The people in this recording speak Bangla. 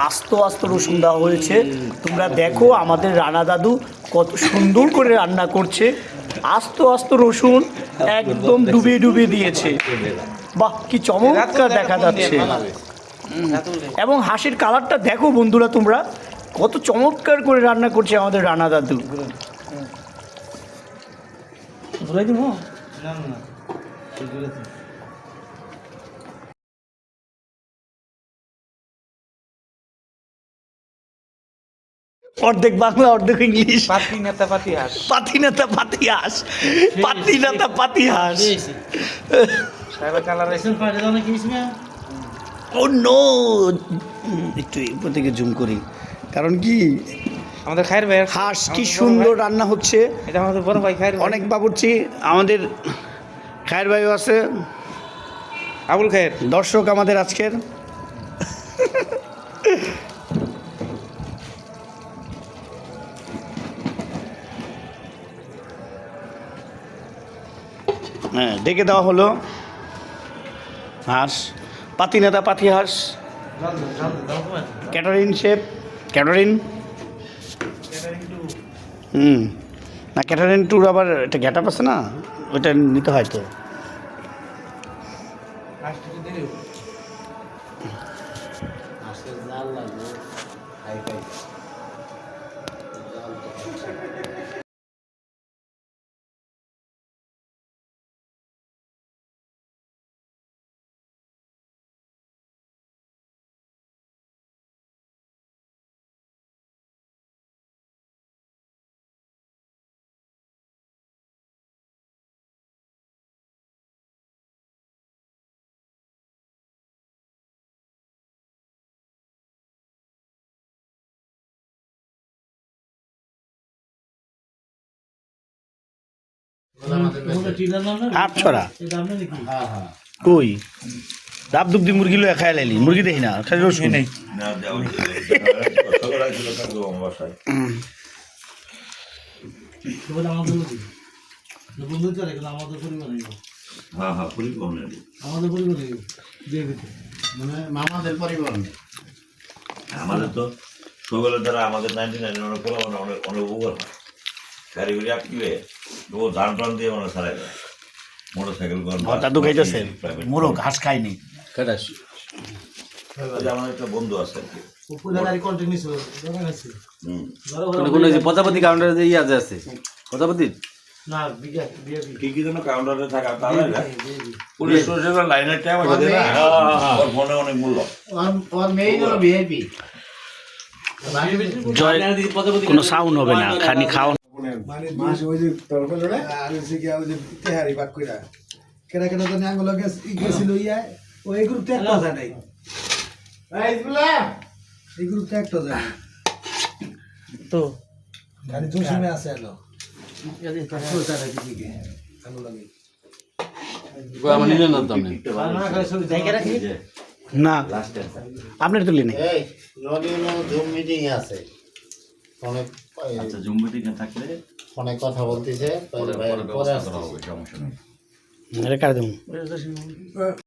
আস্ত আস্ত রসুন দেওয়া হয়েছে। তোমরা দেখো আমাদের রানা দাদু কত সুন্দর করে রান্না করছে। আস্ত আস্ত রসুন একদম ডুবিয়ে ডুবিয়ে দিয়েছে। বাহ, কি চমৎকার দেখা যাচ্ছে। এবং হাঁসের কালারটা দেখো বন্ধুরা, তোমরা কত চমৎকার করে রান্না করছে আমাদের রানা দাদু। অর্ধেক বাংলা অর্ধেক ইংলিশ। পাতি নেতা পাতি হাঁস, পাতি নেতা পাতি হাঁস, পাতি নেতা পাতি হাঁস। কালার আছে। ও নো, একটু উপর থেকে জুম করি, কারণ কি আমাদের খায়ের ভাই হাঁস কি সুন্দর রান্না হচ্ছে। এটা আমাদের বড় ভাই খায়ের, অনেক বাবুর্চি আমাদের খায়ের ভাইও আছে, আবুল খায়ের দর্শক আমাদের আজকের। হ্যাঁ, ডেকে দেওয়া হলো হাঁস, পাতি নেতা পাতি হাঁস। ক্যাটারিন শেফ, ক্যাটারিন। না, ক্যাটারিন ট্যুর আবার একটা গ্যাট আপ আছে না, ওইটা নিতে হয় তো। আটছড়া কই ডাব দুব দি মুরগি লয়ে খাই লাইলি, মুরগি দেখি না, খালি রসুন। আমাদের তো সকালের দ্বারা আমাদের 99 অনেক অনেক উপকার হয়। গাড়িগুলি আটকিবে ও ধান টান দিয়ে মানে সারাই দেয়। মোটরসাইকেল দাদু খাইতেছে মোরগ, ঘাস খাইনি। আমার একটা বন্ধু আছে আর কি, প্রজাপতি কাউন্টারে যে ইয়ে আছে প্রজাপতির কি কি যেন কাউন্টারে থাকা, তাহলে পুলিশ স্টেশনের লাইনের টাইম আছে না, ওর ফোনে অনেক মূল্য। জয় কোনো সাউন্ড হবে না, খানি খাও। মাছ ওই যে তরকারি জোড়া আর হচ্ছে কি ওই যে তেহারি বাক কইরা কেডা কেডা জানি আঙ্গুল গেছিল ইয়া ওই গ্রুপ একটা যায় নাই এই ইসবুলা এই গ্রুপ একটা যায় তো গাড়ি জোশমে আছে এলো এই কাছে যায় দিকে আঙ্গুল লাগে আমার নিলেন না আপনি না, আপনার তুলি নেই। এই নদীনো জুম মিটিং আছে, ফোনে আচ্ছা, জুম মিটিং থাকলে ফোনে কথা বলতেছে, পরে আসতেছে। সমস্যা নেই। এটা কার দেবো?